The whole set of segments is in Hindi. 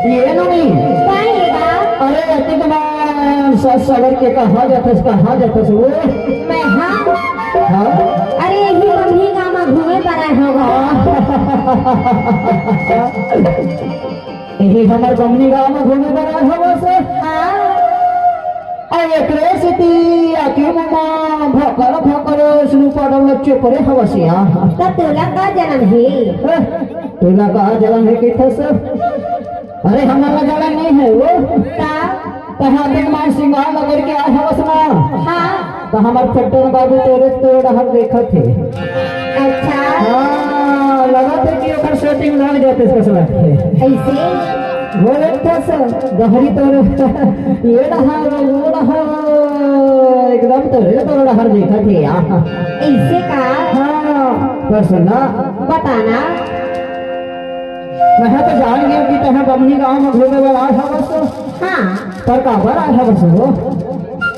ये नहीं अरे अतिक मैं सवर के कहा जाता वो मैं हाँ हाँ अरे यही मम्मी गाँव में घूमे पर आए होगा यही हमारे बमनी गाँव में घूमे पर आए होगा से हाँ अरे क्रेसिटी आके मामा भकर शुरू पड़ल बच्चे परे हवसिया तब तुला का जन्म है तुला कहा जलन है कि था सब अरे हमारा जलन नहीं है वो कहाँ तक मान सिंगार नगर के आए हवसना हाँ तो हमारे चट्टन बाबू तेरे तो डहर देखा थे अच्छा हाँ लगा था कि ओकर सेटिंग लग जाते इसका सब ऐसे वो लगता सर गहरी तो ये डहर वो डहर एकदम तो डहर देखा थे यहाँ ऐसे का हाँ तो सुना बताना मैं तो जान गया कि तह बमनी गाँव में घूमे वाला आया बस हाँ पर काबर आया बस वो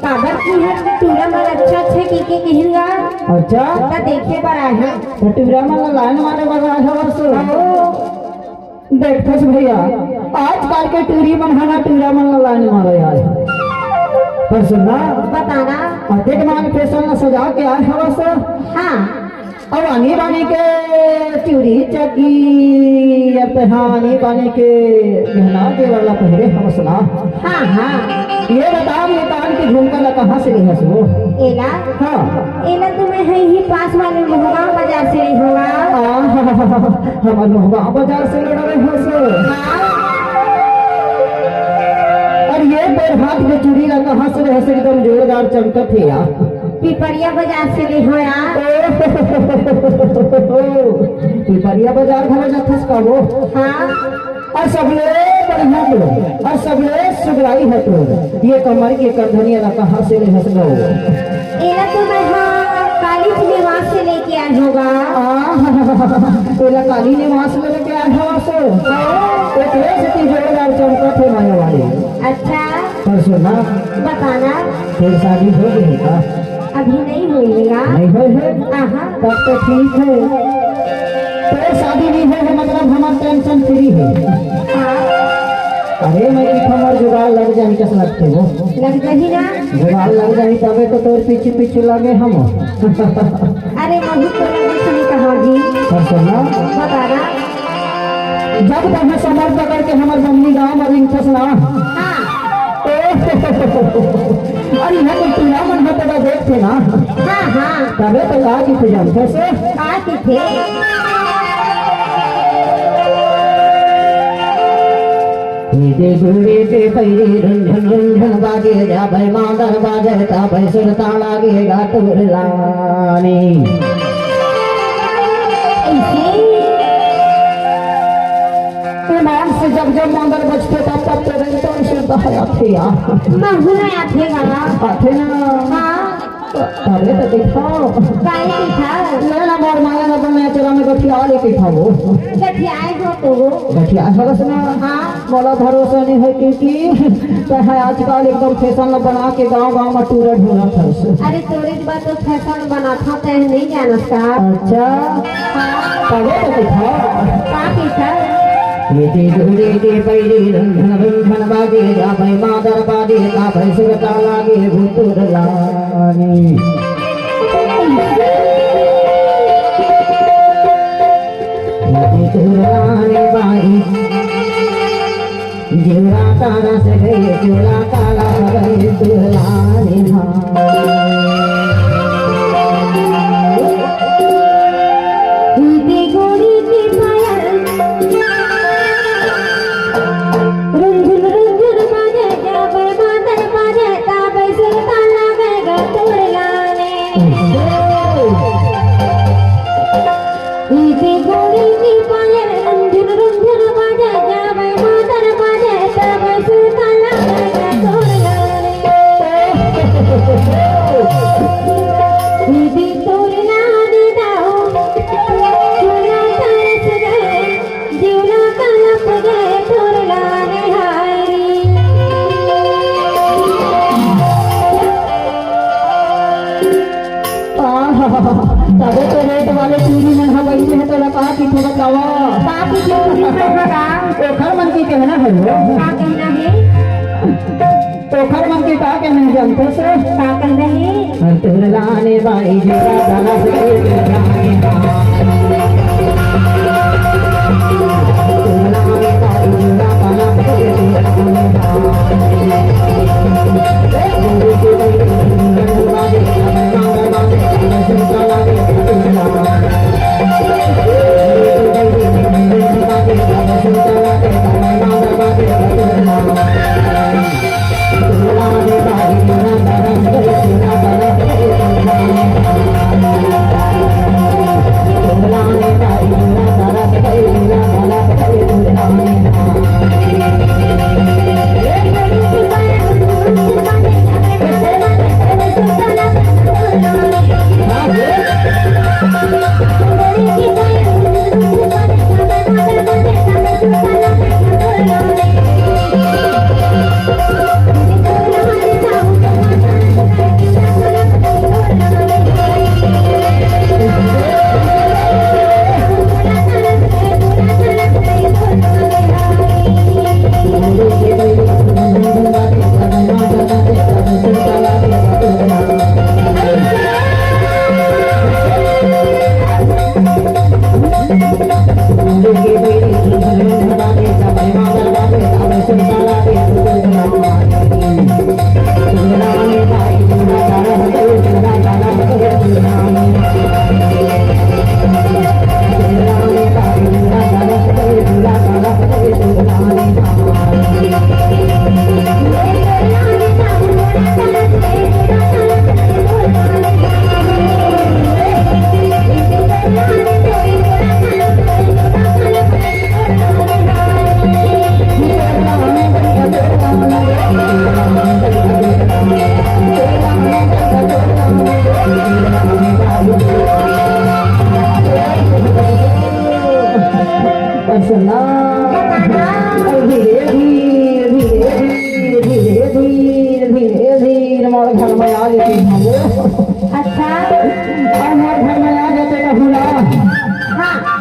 काबर की है टूरा मन अच्छा की कहेगा अच्छा तो देखे पर आए हैं तो टूरा में लाइन मारे वाला आया बस देखो भैया आजकल के टूरी बनाना टूरा में लाइन मारे आए पर सुनना बताना अधिक मान फैशन में सजा के आया बस हाँ अब आनी बानी के चूड़ी चकी अब आनी बानी के गहना के वाला पहले हम सुना हाँ हाँ ये बताओ ये कान की झुमका कहाँ से ली है वो एला हाँ एला तुम्हें है ही पास वाले मोहगा बाजार से नहीं होगा हमारे मोहगा बाजार से लड़ा रहे हो सो और ये पैर हाथ में चूड़ी का कहाँ से रह से एकदम जोरदार चमकत है यार पिपरिया बाजार से नहीं हो यार पिपरिया बाजार घर जाते का वो हाँ और सबले बढ़िया तो और सबले सुगराई है तो ये कमर के करधनिया ना कहाँ से ले हंस गए एला तुम्हें हाँ काली निवास से लेके आए होगा तेरा काली निवास में लेके आया हो सो एक से जोरदार चमका थे माया वाली अच्छा पर सुना बताना फिर शादी हो गई का अभी नहीं हुईगा नहीं हुई है हाँ तब तो ठीक है तो शादी नहीं है मतलब हमारा टेंशन फ्री है अरे मेरी कमर जुगाड़ लग जाए कैसे लगते हो लग गई ना जुगाड़ लग जाए तबे तो तोर पीछे पीछे लगे हम अरे बहुत तो लगे सुनी कहा जी पर सुना बताना जब तक मैं समर पकड़ के हमारे मम्मी गाँव में रिंग ना हाँ अरे यहाँ तो तुला मन होता था देखते ना हाँ हाँ तबे तो कहा कि तुझे हमसे से आती थे दे गुड़े के पैरे रंझन रंझन बाजे जा भाई मादर बाजे ता भाई सुरता लागेगा तुर लानी ईमान से जब जब मादर बजते तब तब तो रिंगटोन सुनता है आते यार महू में आते गाना आते ना हाँ अरे तो दिखाओ काहे की था ले ना मोर मांगे ना मैं चला में गठिया लेके खाओ गठियाए हो तो गठिया हरस ना हाँ बोला भरोसा नहीं है क्योंकि तो है आजकल एकदम फैशन बना के गांव-गांव में टूर ढूंढा था अरे तोरे के बाद तो फैशन बना था तो नहीं जाना था अच्छा पहले तो दिखाओ का की था ये दूरे के पहले रंधन रंधन बाजे जा भाई मादर बाजे का भाई सुरता लागे भूतुर लानी तुराने बाई जीवरा तारा से गए चूड़ा काला गए तुराने हाँ तबे तो रेट वाले चूड़ी मन हा बैठे है तो लगा कि थोड़ा दवा बाकी जो होगा ओखर मन के कहना है वो क्या कहना है ओखर मन के का कहना है जानते से क्या कह रहे हैं हर तेरे लाने बाई जरा गाना से तेरे लाने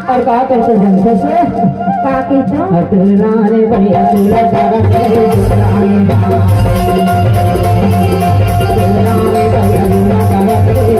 और कहा करते जनता से क्या कहते हो अतुलाने भैया तुला तारा तेरे दुलाने तुलाने भैया तुला तारा तेरे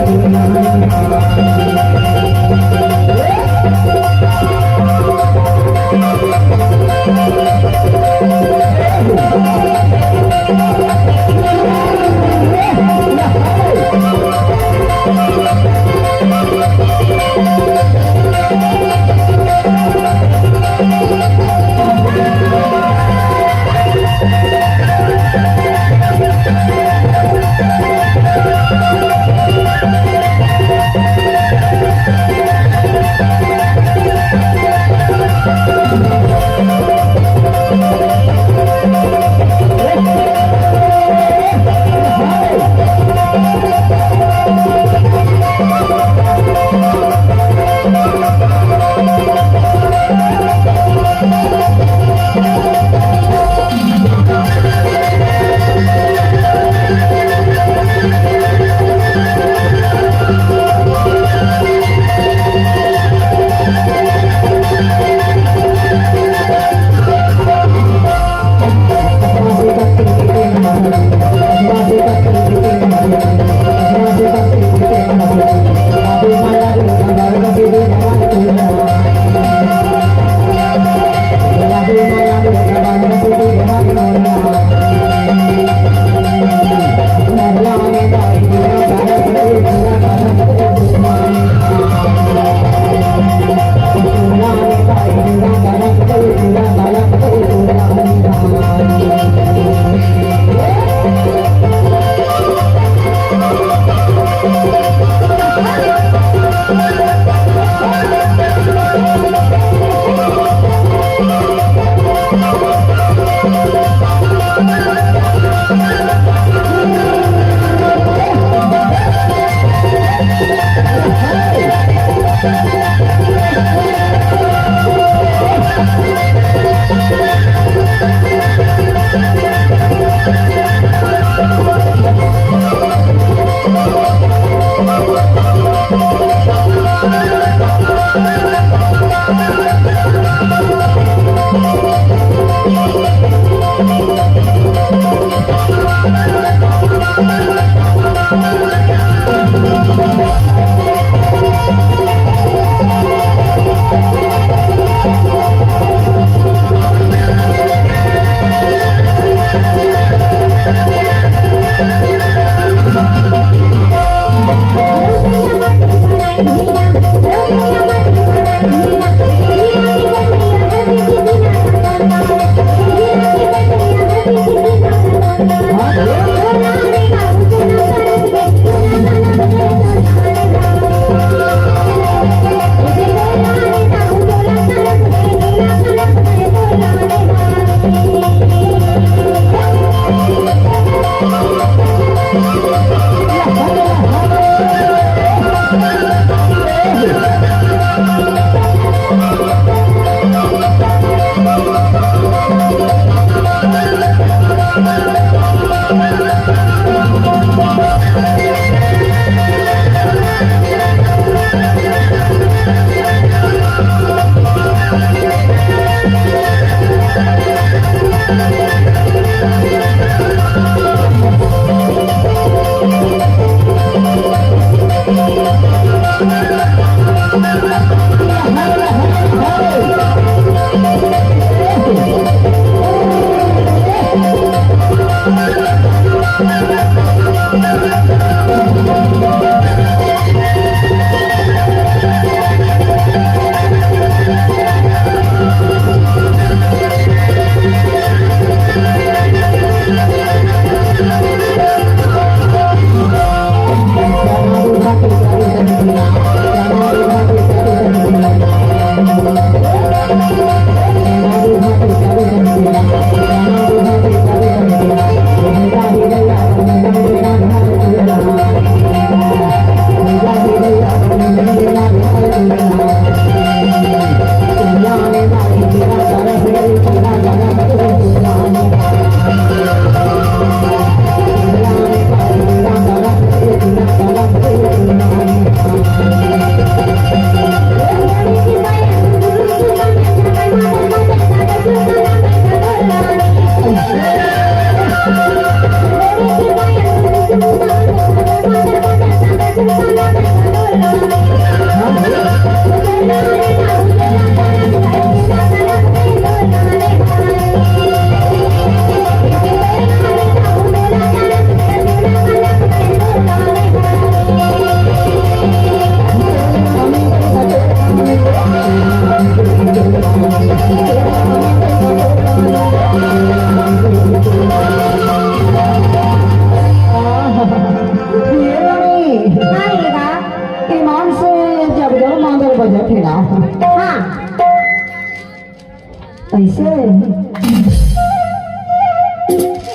ऐसे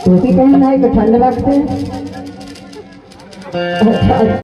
टोपी पहनना है तो ठंड लगते